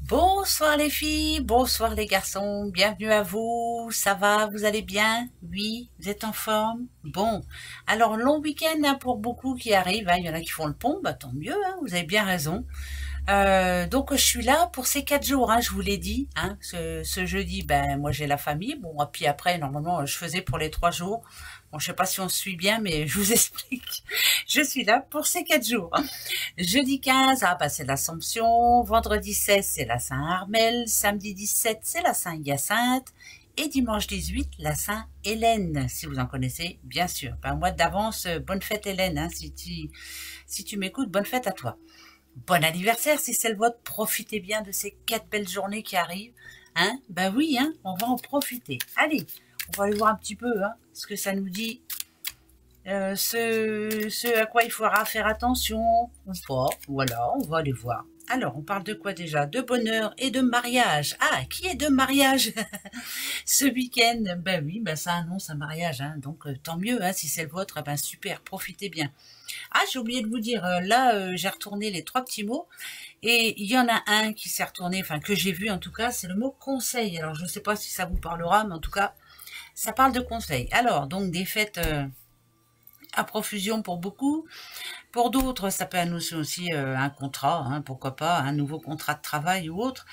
Bonsoir les filles, bonsoir les garçons, bienvenue à vous, ça va, vous allez bien? Oui, vous êtes en forme? Bon, alors long week-end hein, pour beaucoup qui arrivent, hein. Il y en a qui font le pont, bah tant mieux, hein, vous avez bien raison. Donc je suis là pour ces 4 jours, hein, je vous l'ai dit, hein, ce jeudi, ben moi j'ai la famille, bon, et puis après normalement je faisais pour les 3 jours. Bon, je sais pas si on se suit bien, mais je vous explique. Je suis là pour ces 4 jours. Jeudi 15, ah bah c'est l'Assomption. Vendredi 16, c'est la Saint-Armel. Samedi 17, c'est la Saint-Hyacinthe. Et dimanche 18, la Saint-Hélène, si vous en connaissez, bien sûr. Un mois d'avance, bonne fête Hélène, hein, si tu m'écoutes, bonne fête à toi. Bon anniversaire si c'est le vôtre, profitez bien de ces 4 belles journées qui arrivent. Hein, bah oui, hein, on va en profiter. Allez, on va aller voir un petit peu hein, ce que ça nous dit ce à quoi il faudra faire attention ou pas. Voilà, on va aller voir. Alors, on parle de quoi déjà? De bonheur et de mariage. Ah, qui est de mariage ce week-end? Ben oui, ben ça annonce un mariage, hein, donc tant mieux, hein, si c'est le vôtre, ben super, profitez bien. Ah, j'ai oublié de vous dire, là, j'ai retourné les 3 petits mots, et il y en a un qui s'est retourné, enfin que j'ai vu en tout cas, c'est le mot conseil. Alors, je ne sais pas si ça vous parlera, mais en tout cas, ça parle de conseil. Alors, donc des fêtes à profusion pour beaucoup. Pour d'autres, ça peut annoncer aussi un contrat, hein, pourquoi pas, un nouveau contrat de travail ou autre.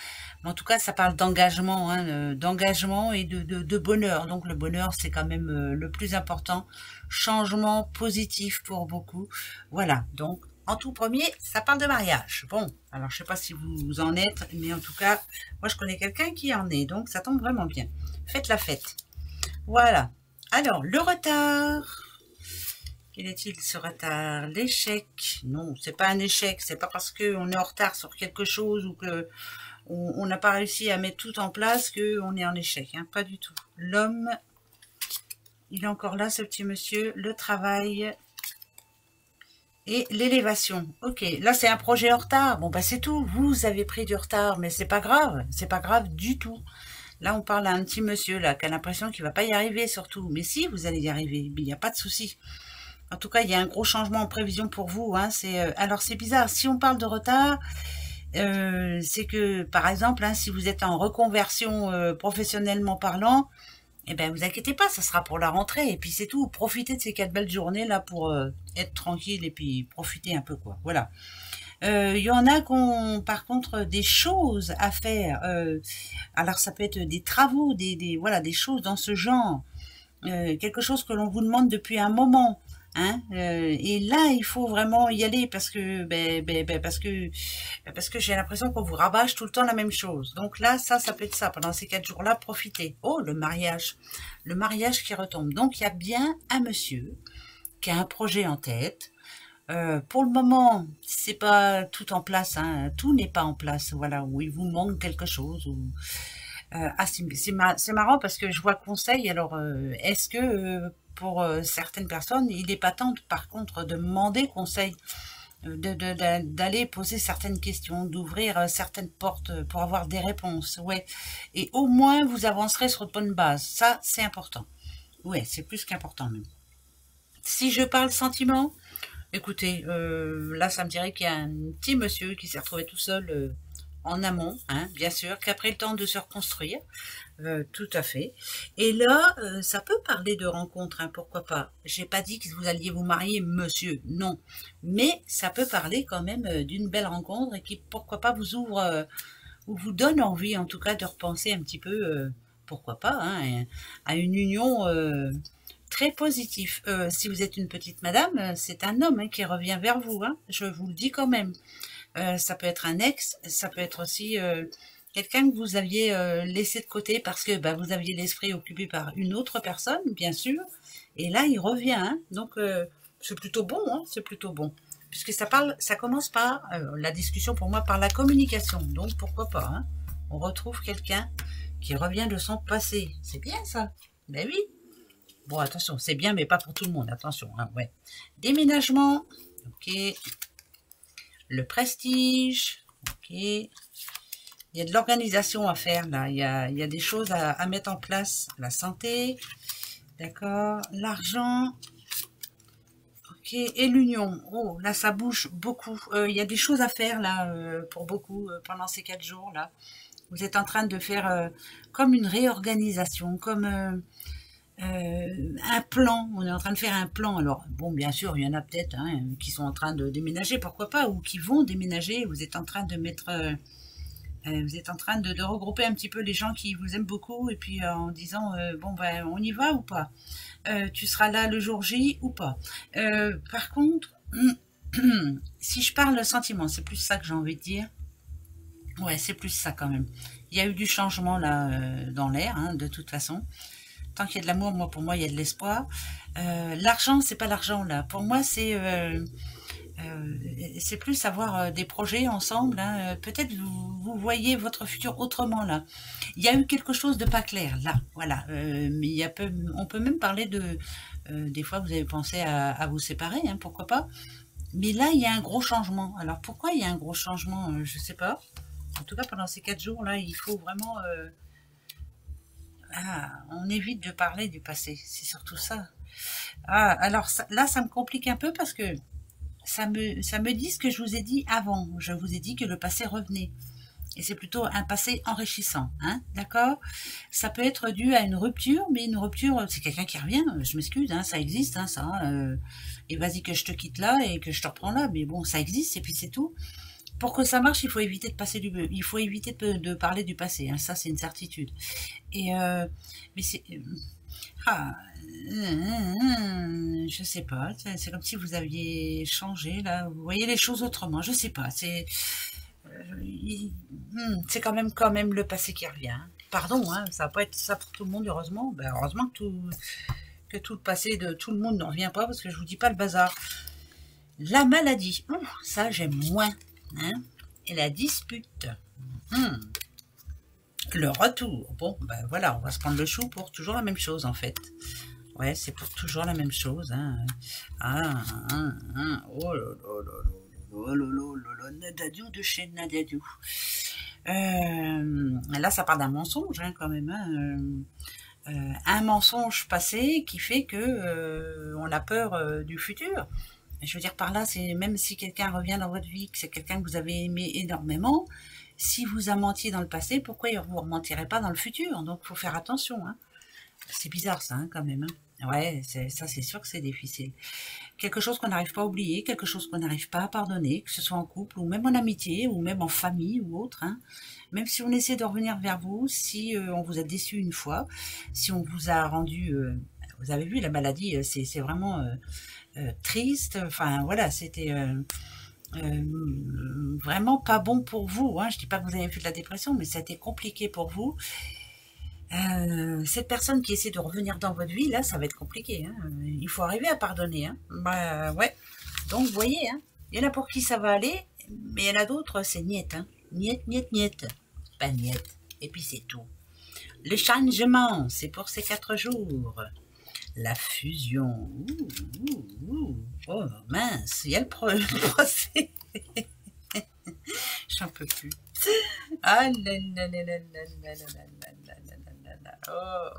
Mais en tout cas, ça parle d'engagement, hein, d'engagement et de bonheur. Donc le bonheur, c'est quand même le plus important. Changement positif pour beaucoup. Voilà, donc en tout premier, ça parle de mariage. Bon, alors je sais pas si vous en êtes, mais en tout cas, moi je connais quelqu'un qui en est, donc ça tombe vraiment bien. Faites la fête. Voilà. Alors, le retard. Quel est-il ce retard? L'échec? Non, c'est pas un échec. C'est pas parce qu'on est en retard sur quelque chose ou que on n'a pas réussi à mettre tout en place qu'on est en échec. Hein, pas du tout. L'homme, il est encore là, ce petit monsieur. Le travail et l'élévation. Ok, là c'est un projet en retard. Bon bah c'est tout. Vous avez pris du retard, mais c'est pas grave. C'est pas grave du tout. Là on parle à un petit monsieur là qui a l'impression qu'il va pas y arriver surtout. Mais si, vous allez y arriver. Il n'y a pas de souci. En tout cas, il y a un gros changement en prévision pour vous. Hein. Alors, c'est bizarre. Si on parle de retard, c'est que, par exemple, hein, si vous êtes en reconversion professionnellement parlant, eh ben, vous inquiétez pas, ça sera pour la rentrée. Et puis, c'est tout. Profitez de ces 4 belles journées là pour être tranquille et puis profiter un peu, quoi. Voilà. Il y en a qui ont, par contre, des choses à faire. Alors, ça peut être des travaux, voilà, des choses dans ce genre. Quelque chose que l'on vous demande depuis un moment. Hein, et là, il faut vraiment y aller parce que, parce que j'ai l'impression qu'on vous rabâche tout le temps la même chose. Donc là, ça peut être ça. Pendant ces 4 jours-là, profitez. Oh, le mariage qui retombe. Donc il y a bien un monsieur qui a un projet en tête. Pour le moment, c'est pas tout en place. Hein, tout n'est pas en place. Voilà, où il vous manque quelque chose. Ah, c'est marrant parce que je vois conseil. Alors, est-ce que pour certaines personnes, il n'est pas temps, par contre, de demander conseil, d'aller poser certaines questions, d'ouvrir certaines portes pour avoir des réponses. Ouais. Et au moins, vous avancerez sur de bonnes bases. Ça, c'est important. Ouais, c'est plus qu'important même. Si je parle sentiment, écoutez, là, ça me dirait qu'il y a un petit monsieur qui s'est retrouvé tout seul en amont, hein, bien sûr, qui a pris le temps de se reconstruire. Tout à fait. Et là, ça peut parler de rencontres, hein, pourquoi pas. J'ai pas dit que vous alliez vous marier, monsieur, non. Mais ça peut parler quand même d'une belle rencontre et qui, pourquoi pas, vous ouvre ou vous donne envie, en tout cas, de repenser un petit peu, pourquoi pas, hein, à une union très positive. Si vous êtes une petite madame, c'est un homme hein, qui revient vers vous, hein, je vous le dis quand même. Ça peut être un ex, ça peut être aussi quelqu'un que vous aviez laissé de côté parce que bah, vous aviez l'esprit occupé par une autre personne, bien sûr. Et là, il revient. Hein. Donc, c'est plutôt bon. Hein, c'est plutôt bon. Puisque ça commence par la discussion pour moi par la communication. Donc, pourquoi pas. Hein. On retrouve quelqu'un qui revient de son passé. C'est bien ça. Ben oui. Bon, attention, c'est bien, mais pas pour tout le monde. Attention. Hein, ouais. Déménagement. Ok. Le prestige. Ok. Il y a de l'organisation à faire, là. Il y a des choses à mettre en place. La santé, d'accord. L'argent, Ok, et l'union. Oh, là, ça bouge beaucoup. Il y a des choses à faire, là, pour beaucoup, pendant ces 4 jours, là. Vous êtes en train de faire comme une réorganisation, comme un plan. On est en train de faire un plan. Alors, bon, bien sûr, il y en a peut-être hein, qui sont en train de déménager, pourquoi pas, ou qui vont déménager. Vous êtes en train de mettre... vous êtes en train de regrouper un petit peu les gens qui vous aiment beaucoup et puis en disant bon ben on y va ou pas, tu seras là le jour J ou pas. Par contre, si je parle sentiment, c'est plus ça que j'ai envie de dire. Ouais, c'est plus ça quand même. Il y a eu du changement là dans l'air, hein, de toute façon. Tant qu'il y a de l'amour, moi pour moi il y a de l'espoir. L'argent, c'est pas l'argent là. Pour moi c'est plus avoir des projets ensemble. Hein. Peut-être vous voyez votre futur autrement là. Il y a eu quelque chose de pas clair là, voilà. Mais on peut même parler de des fois vous avez pensé à vous séparer, hein, pourquoi pas. Mais là il y a un gros changement. Alors pourquoi il y a un gros changement, je sais pas. En tout cas pendant ces 4 jours là, il faut vraiment on évite de parler du passé. C'est surtout ça. Alors là ça me complique un peu parce que ça me dit ce que je vous ai dit avant. Je vous ai dit que le passé revenait. Et c'est plutôt un passé enrichissant. Hein, d'accord? Ça peut être dû à une rupture, mais une rupture, c'est quelqu'un qui revient. Je m'excuse, hein, ça existe, hein, ça. Et vas-y que je te quitte là et que je te reprends là. Mais bon, ça existe et puis c'est tout. Pour que ça marche, il faut éviter de parler du passé. Hein, ça, c'est une certitude. Et mais c'est... je sais pas, c'est comme si vous aviez changé, là, vous voyez les choses autrement, je sais pas, c'est quand même le passé qui revient. Hein. Pardon, hein, ça va pas être ça pour tout le monde, heureusement. Ben, heureusement que tout le passé de tout le monde ne revient pas, parce que je vous dis pas le bazar. La maladie, ça j'aime moins. Hein. Et la dispute. Le retour. Bon, ben voilà, on va se prendre le chou pour toujours la même chose, en fait. Ouais, c'est pour toujours la même chose. Hein. Oh là là là là. Oh là là là là, nadadiou de chez nadadiou. Là, ça part d'un mensonge, hein, quand même. Hein. Un mensonge passé qui fait que on a peur du futur. Je veux dire par là, c'est même si quelqu'un revient dans votre vie, que c'est quelqu'un que vous avez aimé énormément, si vous a menti dans le passé, pourquoi vous ne mentirez pas dans le futur? Donc, il faut faire attention. Hein. C'est bizarre ça, hein, quand même. Hein. Ouais, ça c'est sûr que c'est difficile. Quelque chose qu'on n'arrive pas à oublier, quelque chose qu'on n'arrive pas à pardonner, que ce soit en couple, ou même en amitié, ou même en famille, ou autre. Hein. Même si on essaie de revenir vers vous, si on vous a déçu une fois, si on vous a rendu... vous avez vu, la maladie, c'est vraiment triste. Enfin, voilà, c'était... vraiment pas bon pour vous. Hein. Je dis pas que vous avez fait de la dépression, mais ça a été compliqué pour vous. Cette personne qui essaie de revenir dans votre vie, là, ça va être compliqué. Hein. Il faut arriver à pardonner. Hein. Bah ouais. Donc, vous voyez, hein, il y en a pour qui ça va aller, mais il y en a d'autres, c'est niet. Hein. Niet, niet, niet. Pas niet. Et puis c'est tout. Le changement, c'est pour ces 4 jours. La fusion. Oh mince, il y a le procès. J'en peux plus. Ah là là là là là là là là là là. Oh,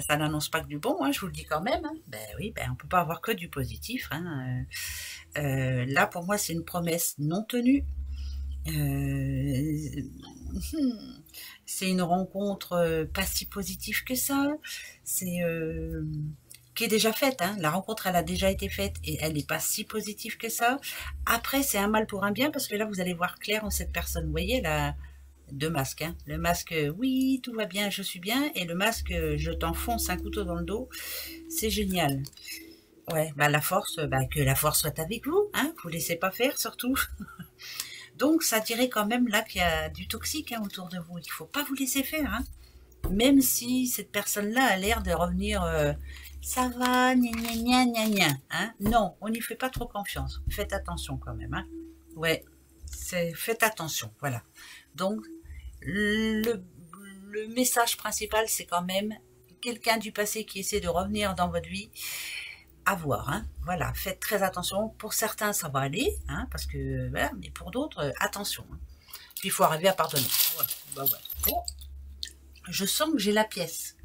ça n'annonce pas que du bon, hein, je vous le dis quand même. Hein. Ben oui, ben on peut pas avoir que du positif. Hein. Là, pour moi, c'est une promesse non tenue. C'est une rencontre pas si positive que ça. C'est qui est déjà faite. Hein. La rencontre, elle a déjà été faite et elle n'est pas si positive que ça. Après, c'est un mal pour un bien parce que là, vous allez voir clair en cette personne. Vous voyez, là, 2 masques. Hein. Le masque, oui, tout va bien, je suis bien. Et le masque, je t'enfonce un couteau dans le dos. C'est génial. Ouais, bah la force, bah, que la force soit avec vous. Hein. Vous laissez pas faire, surtout. Donc, ça dirait quand même là qu'il y a du toxique hein, autour de vous. Il ne faut pas vous laisser faire. Hein. Même si cette personne-là a l'air de revenir... ça va, gna gna gna gna gna. Hein. Non, on n'y fait pas trop confiance. Faites attention quand même. Hein. Ouais, faites attention. Voilà. Donc, le message principal, c'est quand même quelqu'un du passé qui essaie de revenir dans votre vie. À voir, hein. Voilà, faites très attention. Pour certains, ça va aller, hein, parce que voilà, mais pour d'autres, attention. Hein. Puis il faut arriver à pardonner. Ouais, bah ouais. Bon, je sens que j'ai la pièce.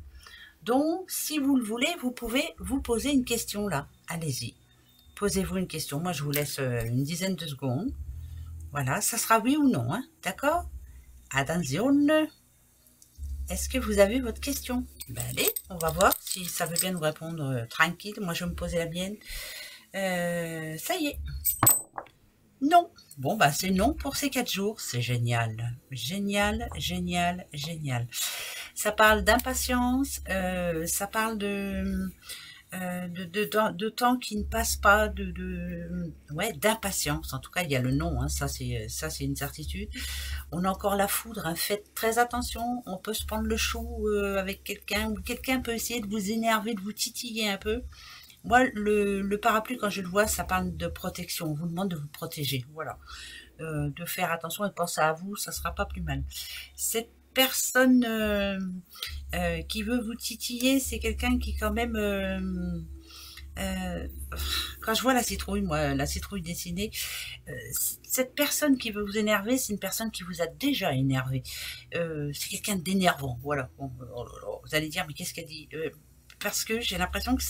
Donc, si vous le voulez, vous pouvez vous poser une question là. Allez-y. Posez-vous une question. Moi, je vous laisse une dizaine de secondes. Voilà, ça sera oui ou non, hein, d'accord? Attention. Est-ce que vous avez votre question? Ben allez, on va voir si ça veut bien nous répondre tranquille. Moi, je vais me poser la mienne. Ça y est. Non. Bon, bah c'est non pour ces 4 jours. C'est génial. Génial, génial, génial. Ça parle d'impatience, ça parle de temps qui ne passe pas, ouais, d'impatience. En tout cas, il y a le non, hein, ça c'est une certitude. On a encore la foudre, hein, faites très attention. On peut se prendre le chou avec quelqu'un, ou quelqu'un peut essayer de vous énerver, de vous titiller un peu. Moi, le parapluie, quand je le vois, ça parle de protection. On vous demande de vous protéger, voilà. De faire attention et de penser à vous, ça sera pas plus mal. Cette personne qui veut vous titiller, c'est quelqu'un qui quand même... quand je vois la citrouille, moi, la citrouille dessinée, cette personne qui veut vous énerver, c'est une personne qui vous a déjà énervé. C'est quelqu'un d'énervant, voilà. Bon, oh là là, vous allez dire, mais qu'est-ce qu'elle dit? Parce que j'ai l'impression que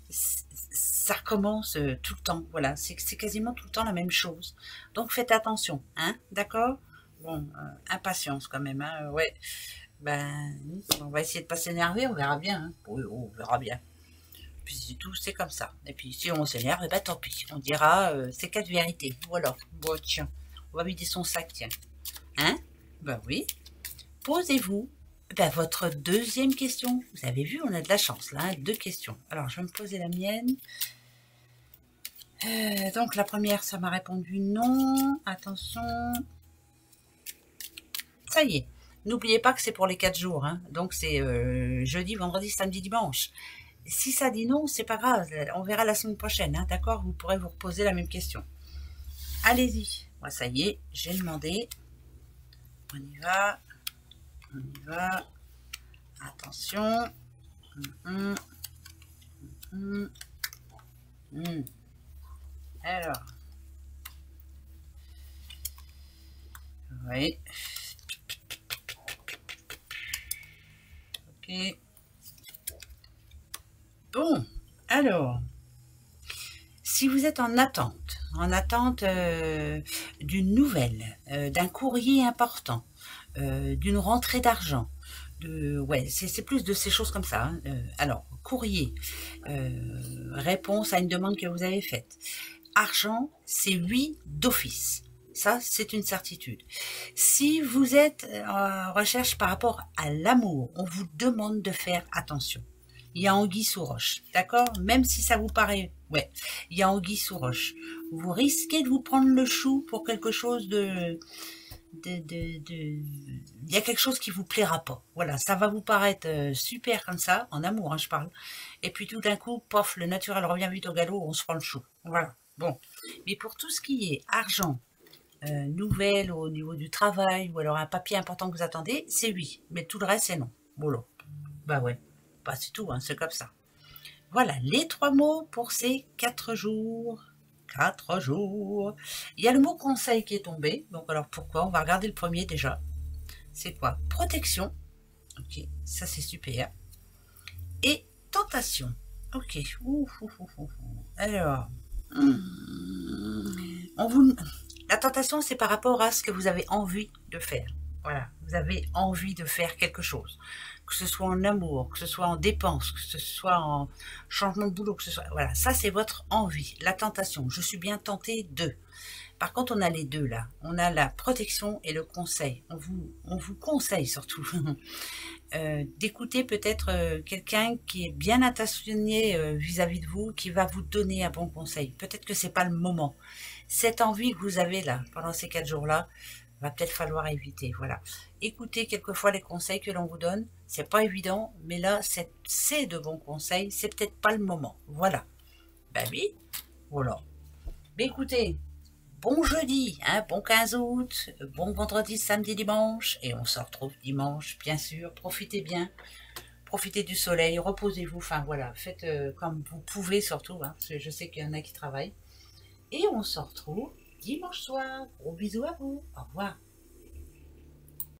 ça recommence tout le temps, voilà, c'est quasiment tout le temps la même chose. Donc faites attention, hein, d'accord? Bon, impatience quand même, hein, ouais. Ben, on va essayer de pas s'énerver, on verra bien, hein. Oui, on verra bien. Puis c'est tout, c'est comme ça. Et puis si on s'énerve, eh ben tant pis, on dira c'est 4 vérités, voilà. Bon tiens, on va vider son sac, tiens. Hein? Ben oui. Posez-vous ben, votre deuxième question. Vous avez vu, on a de la chance là, hein, 2 questions. Alors, je vais me poser la mienne. Donc, la première, ça m'a répondu non. Attention. Ça y est. N'oubliez pas que c'est pour les 4 jours. Hein. Donc, c'est jeudi, vendredi, samedi, dimanche. Si ça dit non, c'est pas grave. On verra la semaine prochaine. Hein, d'accord? Vous pourrez vous reposer la même question. Allez-y. Moi, ça y est, j'ai demandé. On y va. On y va. Attention. Alors. Oui. Ok. Bon. Alors. Si vous êtes en attente d'une nouvelle, d'un courrier important, d'une rentrée d'argent, ouais, c'est plus de ces choses comme ça. Hein. Alors, courrier, réponse à une demande que vous avez faite. Argent, c'est oui d'office. Ça, c'est une certitude. Si vous êtes en recherche par rapport à l'amour, on vous demande de faire attention. Il y a anguille sous roche, d'accord? Même si ça vous paraît... Ouais, il y a anguille sous roche. Vous risquez de vous prendre le chou pour quelque chose il y a quelque chose qui vous plaira pas. Voilà, ça va vous paraître super comme ça, en amour, hein, je parle. Et puis tout d'un coup, pof, le naturel revient vite au galop, on se prend le chou. Voilà, bon. Mais pour tout ce qui est argent, nouvelle au niveau du travail, ou alors un papier important que vous attendez, c'est oui. Mais tout le reste, c'est non. Bon, bah ouais. Bah, c'est tout, hein, c'est comme ça. Voilà, les 3 mots pour ces 4 jours. 4 jours. Il y a le mot conseil qui est tombé. Donc, alors pourquoi? On va regarder le premier déjà. C'est quoi? Protection. Ok, ça c'est super. Et tentation. Ok. Alors, la tentation, c'est par rapport à ce que vous avez envie de faire. Voilà, vous avez envie de faire quelque chose. Que ce soit en amour, que ce soit en dépenses, que ce soit en changement de boulot, que ce soit... Voilà, ça c'est votre envie, la tentation. Je suis bien tentée de... Par contre, on a les deux là. On a la protection et le conseil. On vous conseille surtout d'écouter peut-être quelqu'un qui est bien attentionné vis-à-vis de vous, qui va vous donner un bon conseil. Peut-être que c'est pas le moment. Cette envie que vous avez là, pendant ces 4 jours-là, va peut-être falloir éviter. Voilà. Écoutez quelquefois les conseils que l'on vous donne. C'est pas évident, mais là, c'est de bons conseils. C'est peut-être pas le moment. Voilà. Ben oui. Voilà. Mais écoutez, bon jeudi, hein, bon 15 août, bon vendredi, samedi, dimanche. Et on se retrouve dimanche, bien sûr. Profitez bien. Profitez du soleil. Reposez-vous. Enfin, voilà. Faites comme vous pouvez surtout. Hein, parce que je sais qu'il y en a qui travaillent. Et on se retrouve dimanche soir. Gros bisous à vous. Au revoir.